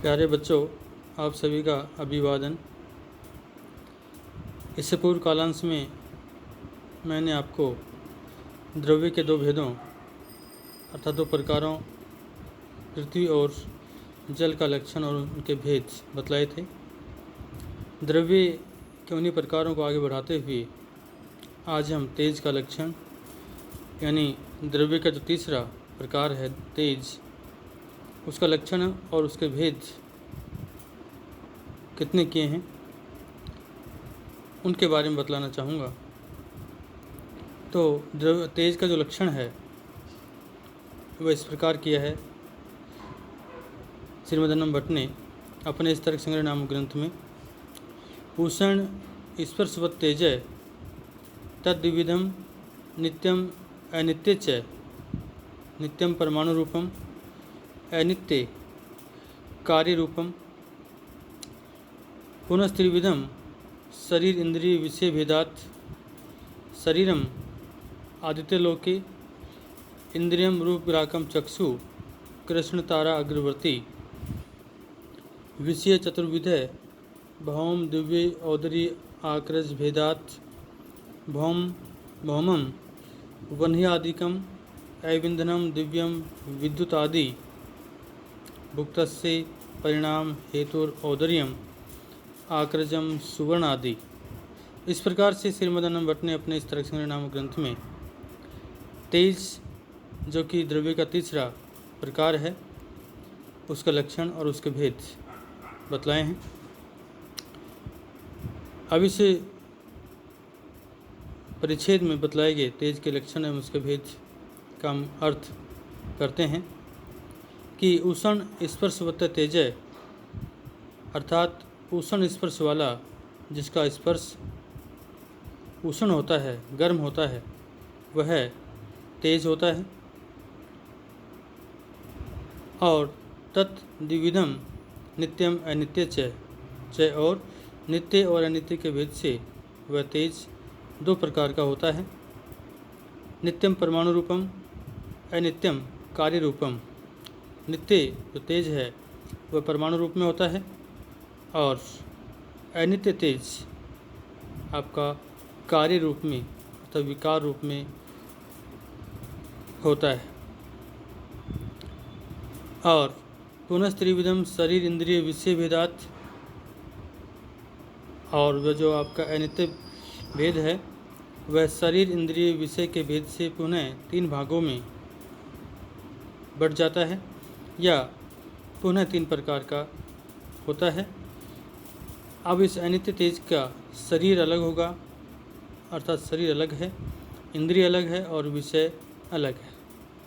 प्यारे बच्चों, आप सभी का अभिवादन। इससे पूर्व कालांश में मैंने आपको द्रव्य के दो भेदों अर्थात दो प्रकारों पृथ्वी और जल का लक्षण और उनके भेद बतलाए थे। द्रव्य के उन्हीं प्रकारों को आगे बढ़ाते हुए आज हम तेज का लक्षण यानी द्रव्य का जो तीसरा प्रकार है तेज, उसका लक्षण और उसके भेद कितने किए हैं उनके बारे में बतलाना चाहूँगा। तो द्रव्य तेज का जो लक्षण है वह इस प्रकार किया है श्रीमदन्नम भट्ट ने अपने इस तर्क संग्रह नामक ग्रंथ में। उष्ण स्पर्शवत् तेजः तद्विविधम नित्यम अनित्य च नित्यम परमाणु रूपम अनित्य कार्य रूपम पुनस्त्रिविधम शरीर इंद्रिय विषय भेदात् शरीरम आदित्यलोके इंद्रियम रूप ग्राकम चक्षु कृष्ण तारा अग्रवर्ती विषय चतुर्विधे भौम दिव्य औदरी आक्रज भेदात् भौमम वह्न्यादिकम ऐविंधनम दिव्यम विद्युत आदि भुक्तस्य परिणाम हेतुर औदर्यम आक्रजम सुवर्ण आदि। इस प्रकार से श्रीमदन्नम भट्ट ने अपने इस तर्क संग्रह नामक ग्रंथ में तेज, जो कि द्रव्य का तीसरा प्रकार है, उसका लक्षण और उसके भेद बतलाए हैं। अब इस परिच्छेद में बतलाए गए तेज के लक्षण एवं उसके भेद का हम अर्थ करते हैं कि उष्ण स्पर्शवत् तेजः अर्थात उष्ण स्पर्श वाला, जिसका स्पर्श उष्ण होता है, गर्म होता है, वह तेज होता है। और तत् द्विविधम नित्यम अनित्य च और नित्य और अनित्य के भेद से वह तेज दो प्रकार का होता है। नित्यम परमाणु रूपम अनित्यम कार्य रूपम। नित्य जो तेज है वह परमाणु रूप में होता है और अनित्य तेज आपका कार्य रूप में अथवा विकार रूप में होता है। और पुनस्त्रिविधम शरीर इंद्रिय विषय भेदात्, और वह जो आपका अनित्य भेद है वह शरीर इंद्रिय विषय के भेद से पुनः तीन भागों में बढ़ जाता है या पुनः तीन प्रकार का होता है। अब इस अनित्य तेज का शरीर अलग होगा, अर्थात शरीर अलग है, इंद्रिय अलग है और विषय अलग है।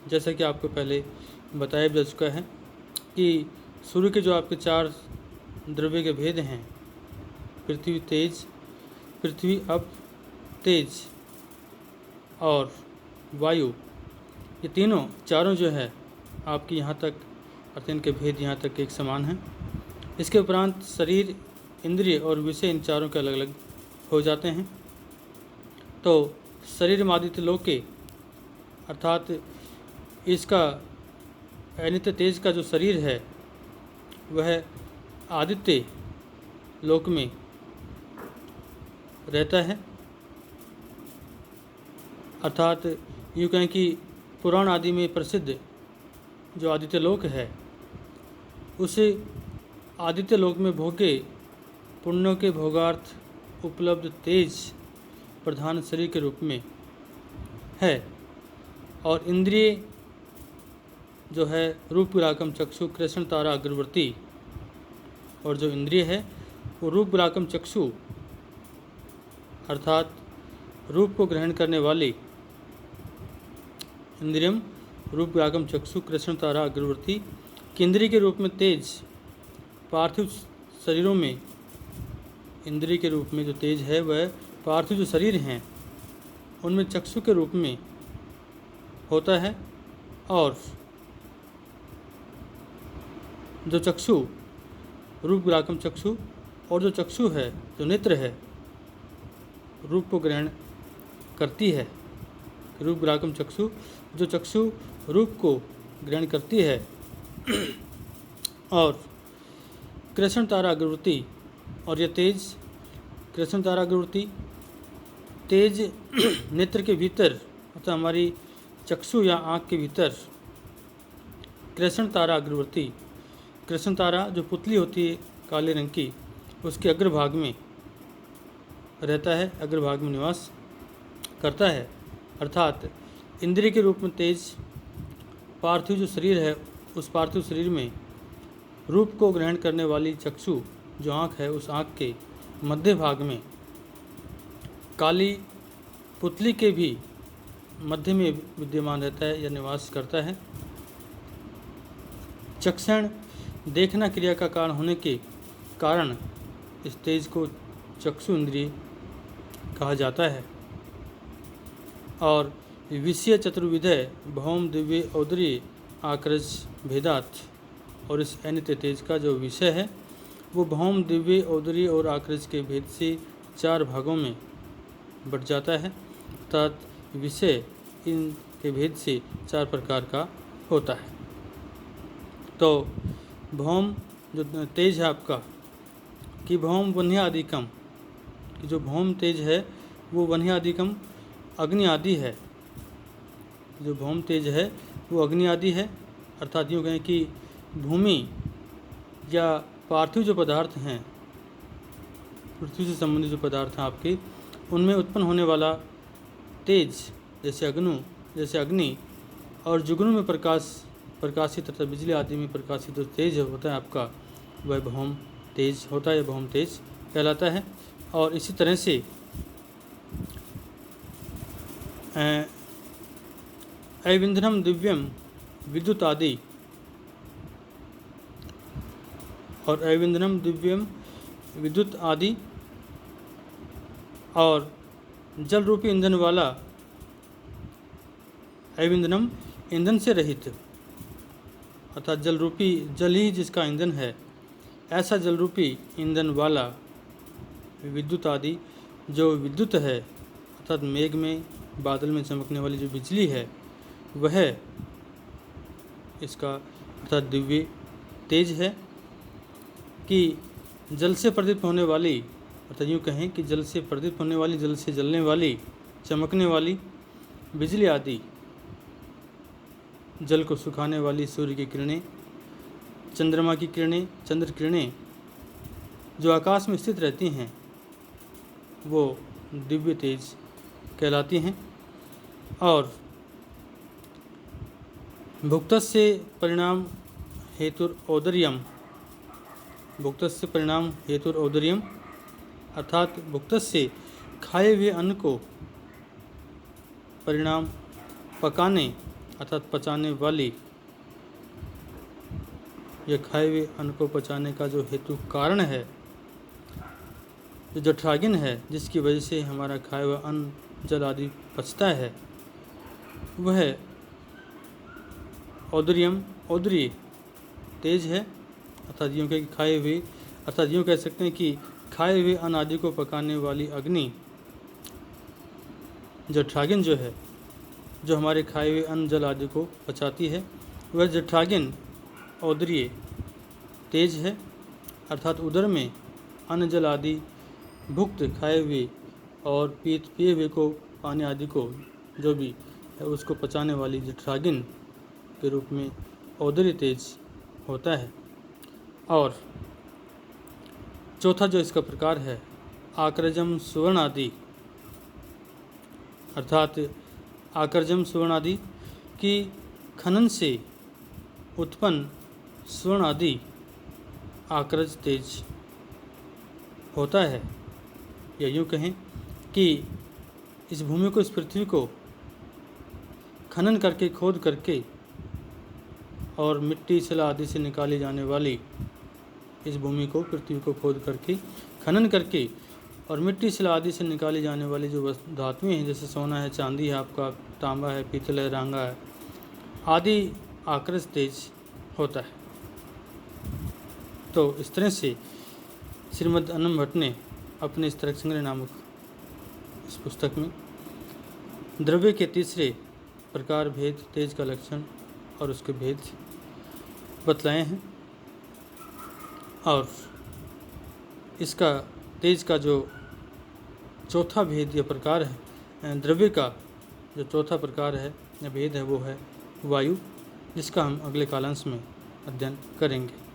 जैसा कि आपको पहले बताया जा चुका है कि सूर्य के जो आपके चार द्रव्य के भेद हैं, पृथ्वी तेज, पृथ्वी अप तेज और वायु, ये तीनों चारों जो है आपकी यहाँ तक अर्थात इनके भेद यहाँ तक एक समान हैं। इसके उपरांत शरीर, इंद्रिय और विषय इन चारों के अलग अलग हो जाते हैं। तो शरीर आदित्य लोके अर्थात इसका अनित्य तेज का जो शरीर है वह आदित्य लोक में रहता है। अर्थात यूँ कहें कि पुराण आदि में प्रसिद्ध जो आदित्य लोक है, उस आदित्य लोक में भोगे पुण्यों के भोगार्थ उपलब्ध तेज प्रधान शरीर के रूप में है। और इंद्रिय जो है रूप ग्राकम चक्षु कृष्ण तारा अग्रवर्ती, और जो इंद्रिय है वो रूप ग्राकम चक्षु अर्थात रूप को ग्रहण करने वाली इंद्रियम रूप ग्राकम चक्षु कृष्ण तारा अग्रवर्ती केंद्रीय के रूप में तेज पार्थिव शरीरों में, इंद्रिय के रूप में जो तेज है वह पार्थिव जो शरीर हैं उनमें चक्षु के रूप में होता है। और जो चक्षु रूप ग्राकम चक्षु, और जो चक्षु है जो नेत्र है रूप को ग्रहण करती है, रूप ग्राकम चक्षु, जो चक्षु रूप को ग्रहण करती है और कृष्ण तारा अग्रवृत्ति और यह तेज कृष्ण तारा अग्रवृत्ति तेज नेत्र के भीतर अर्थात हमारी चक्षु या आँख के भीतर कृष्ण तारा अग्रवृत्ति, कृष्ण तारा जो पुतली होती है काले रंग की, उसके अग्रभाग में रहता है, अग्रभाग में निवास करता है। अर्थात इंद्रिय के रूप में तेज पार्थिव जो शरीर है, उस पार्थिव शरीर में रूप को ग्रहण करने वाली चक्षु जो आँख है, उस आँख के मध्य भाग में काली पुतली के भी मध्य में विद्यमान रहता है या निवास करता है। चक्षण देखना क्रिया का कारण होने के कारण इस तेज को चक्षु इंद्रिय कहा जाता है। और विषय चतुर्विधय भौम दिव्य औदरी आक्रज भेदात, और इस अनित्य तेज का जो विषय है वो भौम दिव्य औदरी और आक्रज के भेद से 4 भागों में बट जाता है। अर्थात विषय इन के भेद से 4 प्रकार का होता है। तो भौम जो तेज है आपका कि भौम वन्यादिकम, कि जो भौम तेज है वो वन्यादिकम अग्नि आदि है। जो भौम तेज है वो अग्नि आदि है। अर्थात यूँ कहें कि भूमि या पार्थिव जो पदार्थ हैं, पृथ्वी से संबंधित जो पदार्थ हैं आपके, उनमें उत्पन्न होने वाला तेज जैसे अग्नि और जुगनू में प्रकाशित तथा बिजली आदि में प्रकाशित जो तेज होता है आपका, वह भौम तेज होता है, भौम तेज कहलाता है। और इसी तरह से अविंधनम दिव्यम विद्युत आदि, और अविंधनम दिव्यम विद्युत आदि और जल रूपी ईंधन वाला अविंधनम ईंधन से रहित, अर्थात जल ही जिसका ईंधन है, ऐसा जल रूपी ईंधन वाला विद्युत आदि जो विद्युत है, अर्थात मेघ में बादल में चमकने वाली जो बिजली है, वह इसका अर्थात दिव्य तेज है। कि जल से प्रदीप्त होने वाली, अर्थात यूँ कहें कि जल से प्रदीप्त होने वाली, जल से जलने वाली, चमकने वाली बिजली आदि, जल को सुखाने वाली सूर्य की किरणें, चंद्रमा की किरणें, चंद्र किरणें जो आकाश में स्थित रहती हैं, वो दिव्य तेज कहलाती हैं। और भुक्तस्य परिणाम हेतुरौदर्यम, भुक्तस्य परिणाम हेतुरौदर्यम, अर्थात भुक्तस्य खाए हुए अन्न को परिणाम पकाने अर्थात पचाने वाली, यह खाए हुए अन्न को पचाने का जो हेतु कारण है, जो जठरागिन है, जिसकी वजह से हमारा खाया हुआ अन्न जल आदि पचता है, वह औदर्यम औदरी तेज है। अर्थात यूँ कह खाए हुए, अर्थात यूँ कह सकते हैं कि खाए हुए अन्न आदि को पकाने वाली अग्नि जठरागिन जो है, जो हमारे खाए हुए अन्न जल आदि को पचाती है, वह जठरागिन औदरीय तेज है। अर्थात उदर में अन्न जल आदि भुक्त खाए हुए और पिए हुए को, पानी आदि को जो भी है उसको पचाने वाली जठरागिन के रूप में औदरी तेज होता है। और चौथा जो इसका प्रकार है आक्रजम सुवर्ण आदि, अर्थात आक्रजम सुवर्ण आदि की खनन से उत्पन्न स्वर्ण आदि आक्रज तेज होता है। या यूँ कहें कि इस भूमि को, इस पृथ्वी को खनन करके, खोद करके और मिट्टी शिला आदि से निकाली जाने वाली, इस भूमि को, पृथ्वी को खोद करके, खनन करके और मिट्टी शिला आदि से निकाली जाने वाली जो धातुएँ हैं, जैसे सोना है, चांदी है, आपका तांबा है, पीतल है, रांगा है आदि आक्रज तेज होता है। तो इस तरह से श्रीमद् अन्नम भट्ट ने अपने इस तरक संग्रह नामक इस पुस्तक में द्रव्य के तीसरे प्रकार भेद, तेज का लक्षण और उसके भेद बतलाए हैं। और इसका तेज का जो चौथा भेद या प्रकार है, द्रव्य का जो चौथा प्रकार है या भेद है, वो है वायु, जिसका हम अगले कालांश में अध्ययन करेंगे।